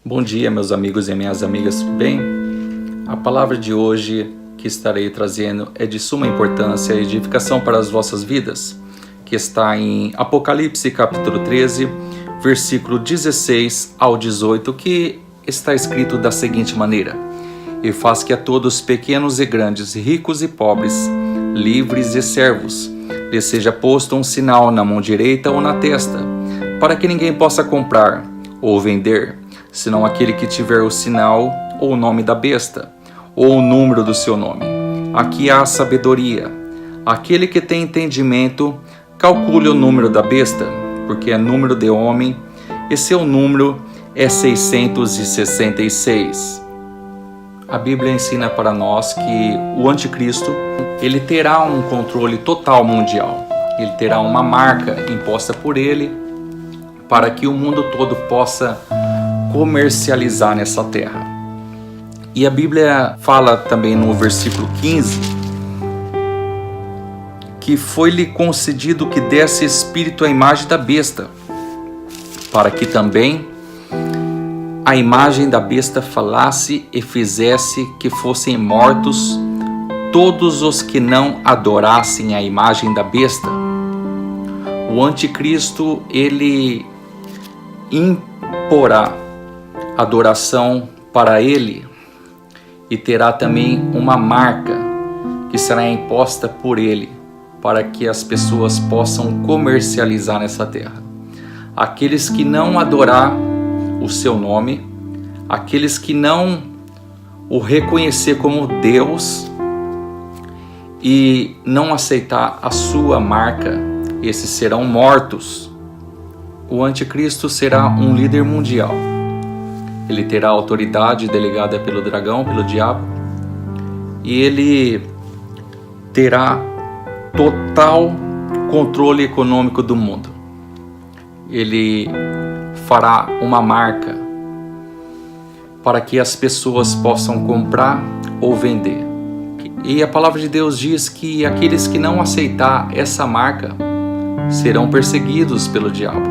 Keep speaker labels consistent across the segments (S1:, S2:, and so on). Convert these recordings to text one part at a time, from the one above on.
S1: Bom dia, meus amigos e minhas amigas, tudo bem? A palavra de hoje que estarei trazendo é de suma importância e edificação para as vossas vidas, que está em Apocalipse capítulo 13, versículo 16 ao 18, que está escrito da seguinte maneira: E faz que a todos, pequenos e grandes, ricos e pobres, livres e servos, lhes seja posto um sinal na mão direita ou na testa, para que ninguém possa comprar ou vender, senão aquele que tiver o sinal ou o nome da besta, ou o número do seu nome. Aqui há sabedoria. Aquele que tem entendimento, calcule o número da besta, porque é número de homem, e seu número é 666. A Bíblia ensina para nós que o anticristo, ele terá um controle total mundial. Ele terá uma marca imposta por ele, para que o mundo todo possa comercializar nessa terra. E a Bíblia fala também no versículo 15 que foi-lhe concedido que desse espírito à imagem da besta, para que também a imagem da besta falasse e fizesse que fossem mortos todos os que não adorassem a imagem da besta. O anticristo, ele imporá adoração para ele e terá também uma marca que será imposta por ele para que as pessoas possam comercializar nessa terra. Aqueles que não adorar o seu nome, aqueles que não o reconhecer como Deus e não aceitar a sua marca, esses serão mortos. O anticristo será um líder mundial. Ele terá autoridade delegada pelo dragão, pelo diabo, e ele terá total controle econômico do mundo. Ele fará uma marca para que as pessoas possam comprar ou vender. E a palavra de Deus diz que aqueles que não aceitar essa marca serão perseguidos pelo diabo,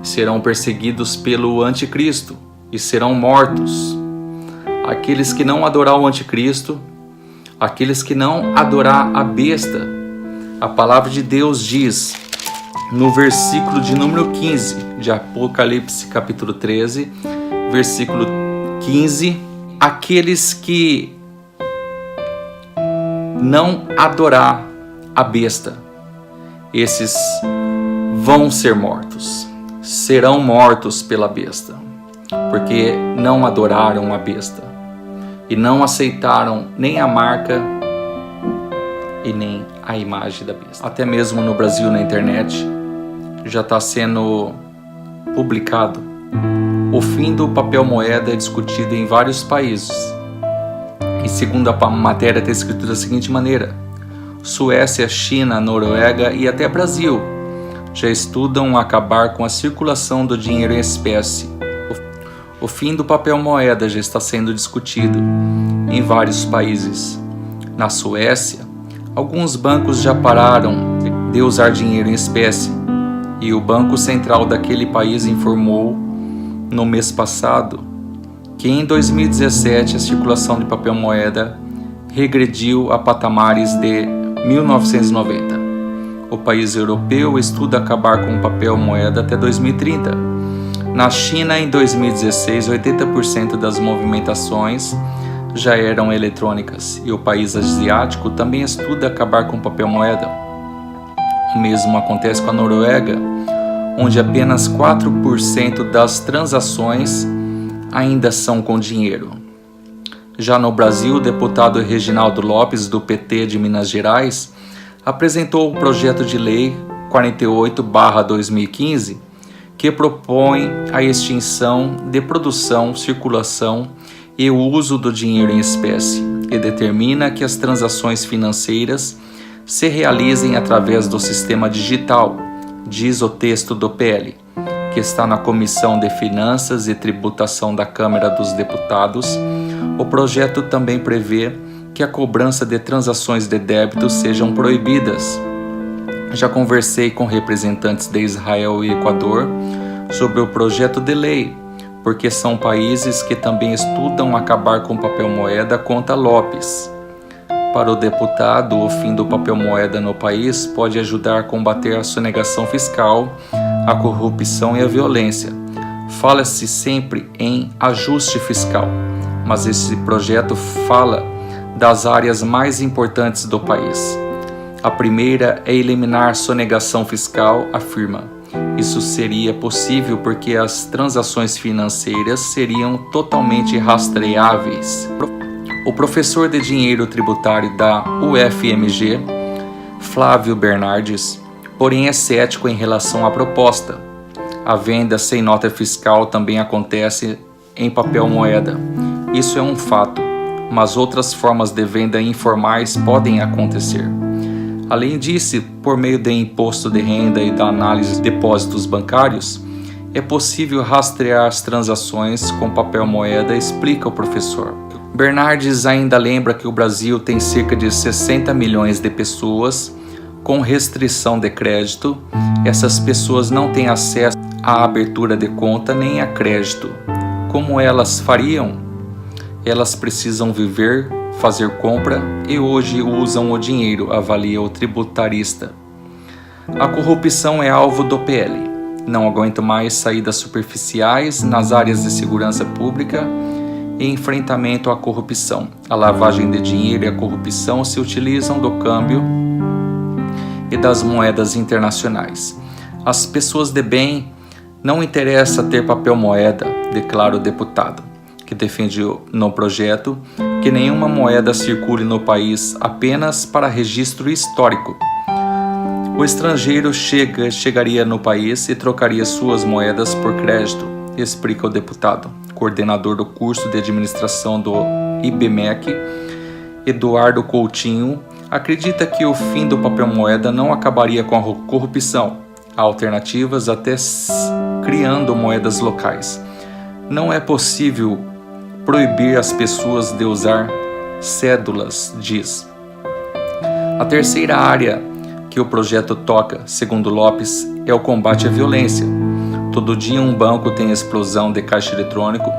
S1: serão perseguidos pelo anticristo e serão mortos. Aqueles que não adorar o anticristo, aqueles que não adorar a besta, a palavra de Deus diz no versículo de número 15 de Apocalipse capítulo 13, versículo 15, aqueles que não adorar a besta, esses vão ser mortos, serão mortos pela besta, porque não adoraram a besta e não aceitaram nem a marca e nem a imagem da besta. Até mesmo no Brasil, na internet, já está sendo publicado o fim do papel moeda discutido em vários países. E segundo a matéria está escrito da seguinte maneira: Suécia, China, Noruega e até Brasil já estudam acabar com a circulação do dinheiro em espécie. O fim do papel moeda já está sendo discutido em vários países. Na Suécia, alguns bancos já pararam de usar dinheiro em espécie, e o Banco Central daquele país informou no mês passado que em 2017 a circulação de papel moeda regrediu a patamares de 1990. O país europeu estuda acabar com o papel moeda até 2030. Na China, em 2016, 80% das movimentações já eram eletrônicas, e o país asiático também estuda acabar com o papel moeda. O mesmo acontece com a Noruega, onde apenas 4% das transações ainda são com dinheiro. Já no Brasil, o deputado Reginaldo Lopes, do PT de Minas Gerais, apresentou o projeto de lei 48/2015, que propõe a extinção de produção, circulação e o uso do dinheiro em espécie, e determina que as transações financeiras se realizem através do sistema digital, diz o texto do PL, que está na Comissão de Finanças e Tributação da Câmara dos Deputados. O projeto também prevê que a cobrança de transações de débito sejam proibidas. Já conversei com representantes de Israel e Equador sobre o projeto de lei, porque são países que também estudam acabar com o papel moeda, conta Lopes. Para o deputado, o fim do papel moeda no país pode ajudar a combater a sonegação fiscal, a corrupção e a violência. Fala-se sempre em ajuste fiscal, mas esse projeto fala das áreas mais importantes do país. A primeira é eliminar a sonegação fiscal, afirma. Isso seria possível porque as transações financeiras seriam totalmente rastreáveis. O professor de dinheiro tributário da UFMG, Flávio Bernardes, porém é cético em relação à proposta. A venda sem nota fiscal também acontece em papel moeda. Isso é um fato, mas outras formas de venda informais podem acontecer. Além disso, por meio do imposto de renda e da análise de depósitos bancários, é possível rastrear as transações com papel moeda, explica o professor. Bernardes ainda lembra que o Brasil tem cerca de 60 milhões de pessoas com restrição de crédito. Essas pessoas não têm acesso à abertura de conta nem a crédito. Como elas fariam? Elas precisam viver, fazer compra e hoje usam o dinheiro, avalia o tributarista. A corrupção é alvo do PL. Não aguento mais saídas superficiais nas áreas de segurança pública e enfrentamento à corrupção. A lavagem de dinheiro e a corrupção se utilizam do câmbio e das moedas internacionais. As pessoas de bem não interessa ter papel moeda, declara o deputado, que defende no projeto que nenhuma moeda circule no país apenas para registro histórico. O estrangeiro chegaria no país e trocaria suas moedas por crédito, explica o deputado. Coordenador do curso de administração do IBMEC, Eduardo Coutinho, acredita que o fim do papel moeda não acabaria com a corrupção. Há alternativas até criando moedas locais. Não é possível proibir as pessoas de usar cédulas, diz. A terceira área que o projeto toca, segundo Lopes, é o combate à violência. Todo dia um banco tem explosão de caixa eletrônico,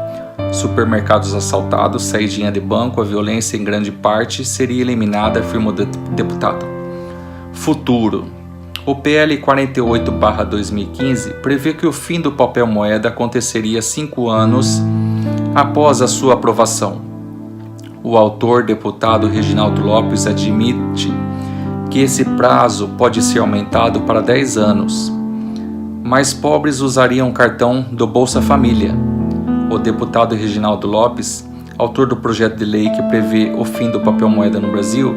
S1: supermercados assaltados, saidinha de banco, a violência em grande parte seria eliminada, afirmou o deputado. Futuro. O PL 48/2015 prevê que o fim do papel moeda aconteceria 5 anos após a sua aprovação. O autor, deputado Reginaldo Lopes, admite que esse prazo pode ser aumentado para 10 anos. Mais pobres usariam o cartão do Bolsa Família. O deputado Reginaldo Lopes, autor do projeto de lei que prevê o fim do papel moeda no Brasil,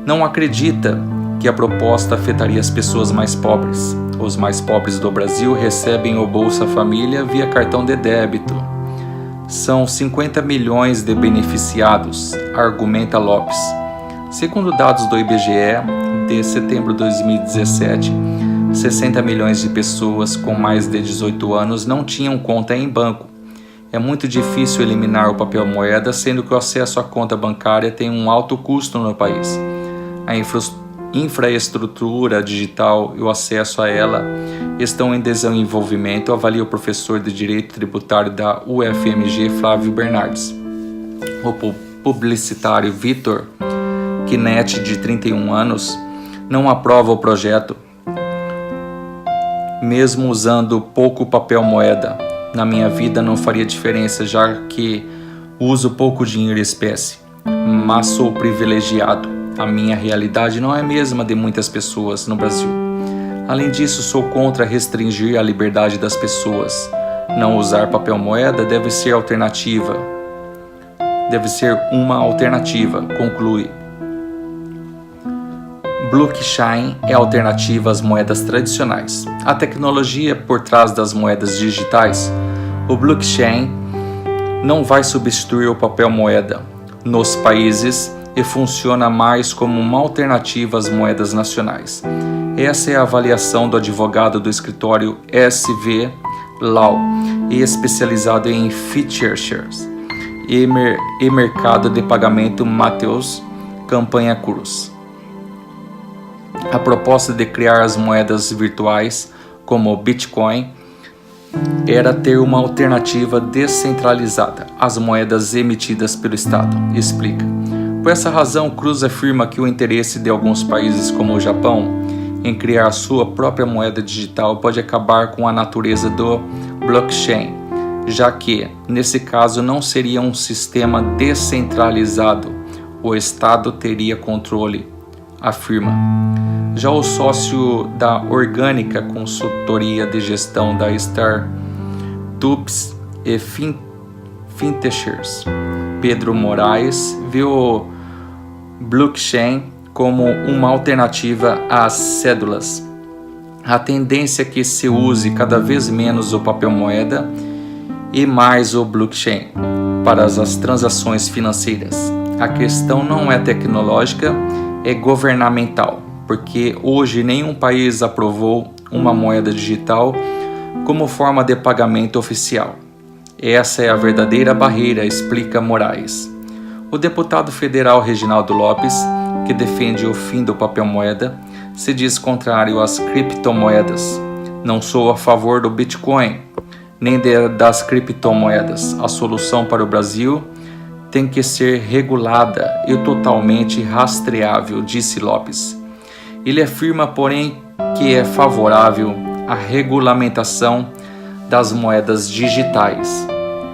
S1: não acredita que a proposta afetaria as pessoas mais pobres. Os mais pobres do Brasil recebem o Bolsa Família via cartão de débito. São 50 milhões de beneficiados, argumenta Lopes. Segundo dados do IBGE, de setembro de 2017, 60 milhões de pessoas com mais de 18 anos não tinham conta em banco. É muito difícil eliminar o papel moeda, sendo que o acesso à conta bancária tem um alto custo no país. A infraestrutura digital e o acesso a ela estão em desenvolvimento, avalia o professor de Direito Tributário da UFMG, Flávio Bernardes. O publicitário Vitor Quinetti, de 31 anos, não aprova o projeto, mesmo usando pouco papel moeda. Na minha vida não faria diferença, já que uso pouco dinheiro em espécie, mas sou privilegiado. A minha realidade não é a mesma de muitas pessoas no Brasil. Além disso, sou contra restringir a liberdade das pessoas. Não usar papel moeda deve ser uma alternativa, conclui. Blockchain é alternativa às moedas tradicionais. A tecnologia por trás das moedas digitais, o blockchain, não vai substituir o papel moeda nos países e funciona mais como uma alternativa às moedas nacionais. Essa é a avaliação do advogado do escritório SV Law e especializado em futures e mercado de pagamento Matheus Campanha Cruz. A proposta de criar as moedas virtuais como o Bitcoin era ter uma alternativa descentralizada às moedas emitidas pelo Estado. Explica. Por essa razão, Cruz afirma que o interesse de alguns países como o Japão em criar sua própria moeda digital pode acabar com a natureza do blockchain, já que, nesse caso, não seria um sistema descentralizado, o Estado teria controle, afirma. Já o sócio da Orgânica Consultoria de Gestão da Startups e Fintechers, Pedro Moraes, vê o blockchain como uma alternativa às cédulas. A tendência é que se use cada vez menos o papel moeda e mais o blockchain para as transações financeiras. A questão não é tecnológica, é governamental, porque hoje nenhum país aprovou uma moeda digital como forma de pagamento oficial. Essa é a verdadeira barreira, explica Moraes. O deputado federal Reginaldo Lopes, que defende o fim do papel moeda, se diz contrário às criptomoedas. Não sou a favor do Bitcoin, nem das criptomoedas. A solução para o Brasil tem que ser regulada e totalmente rastreável, disse Lopes. Ele afirma, porém, que é favorável à regulamentação das moedas digitais.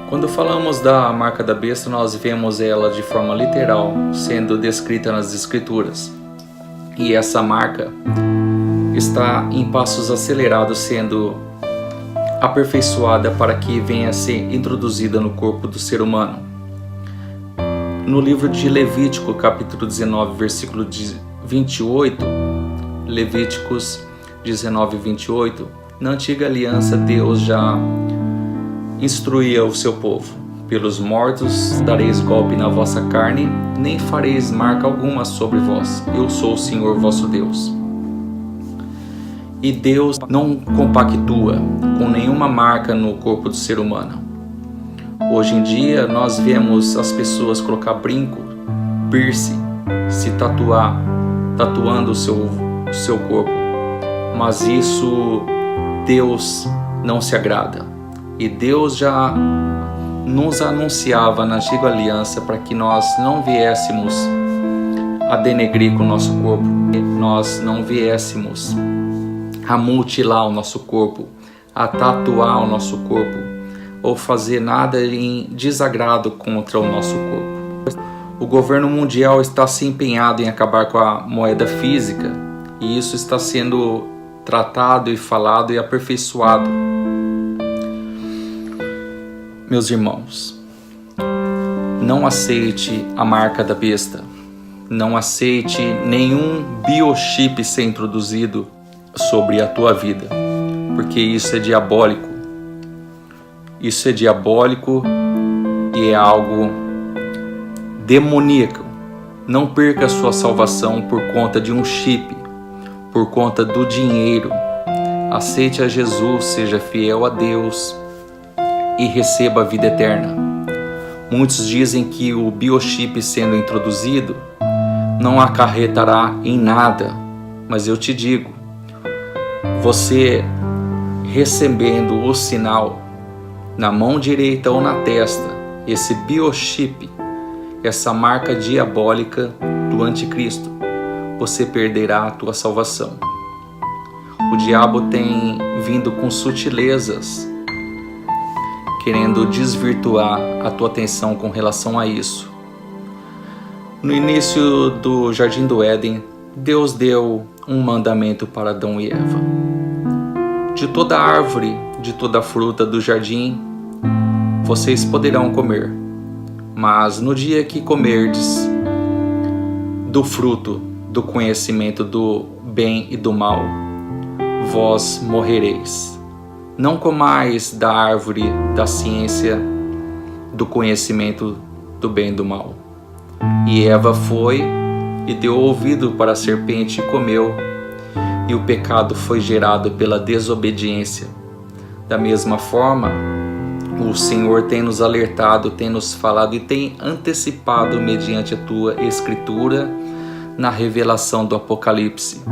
S1: Quando falamos da marca da besta, nós vemos ela de forma literal, sendo descrita nas escrituras. E essa marca está em passos acelerados, sendo aperfeiçoada para que venha a ser introduzida no corpo do ser humano. No livro de Levítico, capítulo 19, versículo 28, Levíticos 19, 28, na antiga aliança Deus já instruía o seu povo. Pelos mortos dareis golpe na vossa carne, nem fareis marca alguma sobre vós. Eu sou o Senhor vosso Deus. E Deus não compactua com nenhuma marca no corpo do ser humano. Hoje em dia nós vemos as pessoas colocar brinco, piercing, se tatuando o seu corpo. Mas isso Deus não se agrada. E Deus já nos anunciava na antiga aliança para que nós não viéssemos a denegrir com o nosso corpo, nós não viéssemos a mutilar o nosso corpo, a tatuar o nosso corpo, ou fazer nada em desagrado contra o nosso corpo. O governo mundial está se empenhado em acabar com a moeda física, e isso está sendo tratado e falado e aperfeiçoado. Meus irmãos, não aceite a marca da besta, não aceite nenhum biochip ser introduzido sobre a tua vida, porque isso é diabólico. Isso é diabólico e é algo demoníaco. Não perca a sua salvação por conta de um chip, por conta do dinheiro. Aceite a Jesus, seja fiel a Deus e receba a vida eterna. Muitos dizem que o biochip sendo introduzido não acarretará em nada, mas eu te digo, você recebendo o sinal na mão direita ou na testa, esse biochip, essa marca diabólica do anticristo, você perderá a tua salvação. O diabo tem vindo com sutilezas, querendo desvirtuar a tua atenção com relação a isso. No início do Jardim do Éden, Deus deu um mandamento para Adão e Eva. De toda árvore, de toda fruta do jardim, vocês poderão comer, mas no dia que comerdes do fruto do conhecimento do bem e do mal, vós morrereis. Não comais da árvore da ciência do conhecimento do bem e do mal. E Eva foi e deu ouvido para a serpente e comeu, e o pecado foi gerado pela desobediência. Da mesma forma, o Senhor tem nos alertado, tem nos falado e tem antecipado mediante a tua escritura na revelação do Apocalipse,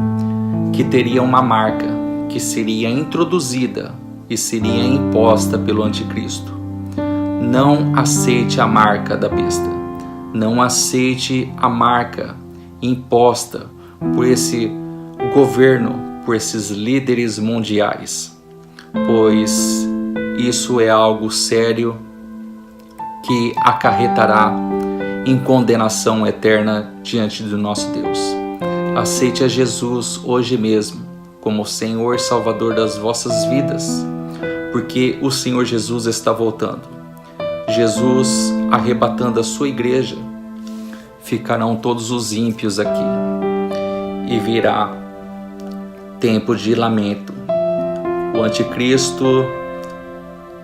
S1: que teria uma marca que seria introduzida e seria imposta pelo anticristo. Não aceite a marca da besta. Não aceite a marca imposta por esse governo, por esses líderes mundiais, pois isso é algo sério que acarretará em condenação eterna diante do nosso Deus. Aceite a Jesus hoje mesmo como Senhor e Salvador das vossas vidas, porque o Senhor Jesus está voltando. Jesus arrebatando a sua igreja, ficarão todos os ímpios aqui e virá tempo de lamento. O anticristo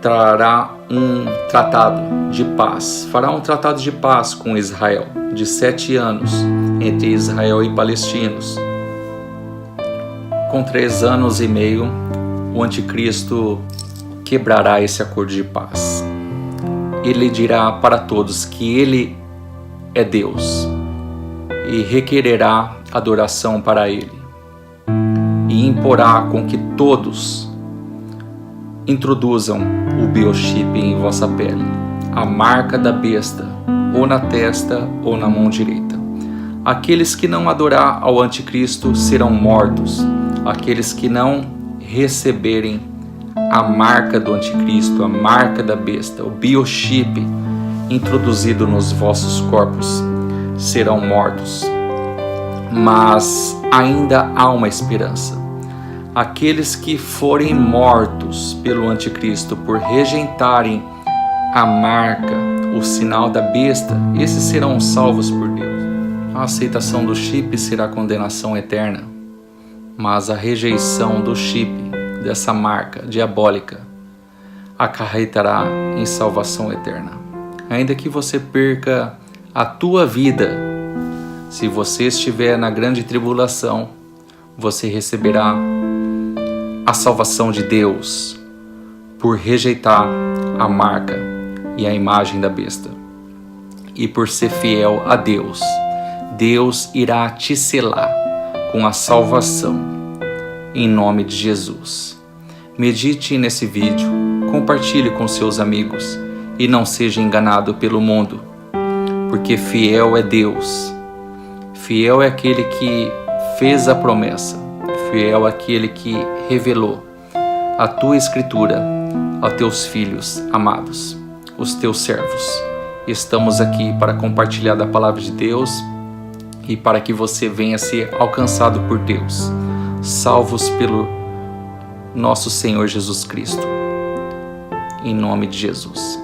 S1: trará um tratado de paz, fará um tratado de paz com Israel de 7 anos entre Israel e palestinos. Com 3 anos e meio, o anticristo quebrará esse acordo de paz. Ele dirá para todos que ele é Deus e requererá adoração para ele, e imporá com que todos introduzam o biochip em vossa pele, a marca da besta, ou na testa ou na mão direita. Aqueles que não adorar ao anticristo serão mortos. Aqueles que não receberem a marca do anticristo, a marca da besta, o biochip introduzido nos vossos corpos, serão mortos. Mas ainda há uma esperança. Aqueles que forem mortos pelo anticristo por rejeitarem a marca, o sinal da besta, esses serão salvos por Deus. A aceitação do chip será condenação eterna, mas a rejeição do chip, dessa marca diabólica, acarretará em salvação eterna. Ainda que você perca a tua vida, se você estiver na grande tribulação, você receberá a salvação de Deus por rejeitar a marca e a imagem da besta. E por ser fiel a Deus, Deus irá te selar com a salvação em nome de Jesus. Medite nesse vídeo, compartilhe com seus amigos e não seja enganado pelo mundo, porque fiel é Deus. Fiel é aquele que fez a promessa, fiel é aquele que revelou a tua escritura aos teus filhos amados, os teus servos. Estamos aqui para compartilhar da palavra de Deus e para que você venha ser alcançado por Deus, salvos pelo nosso Senhor Jesus Cristo. Em nome de Jesus.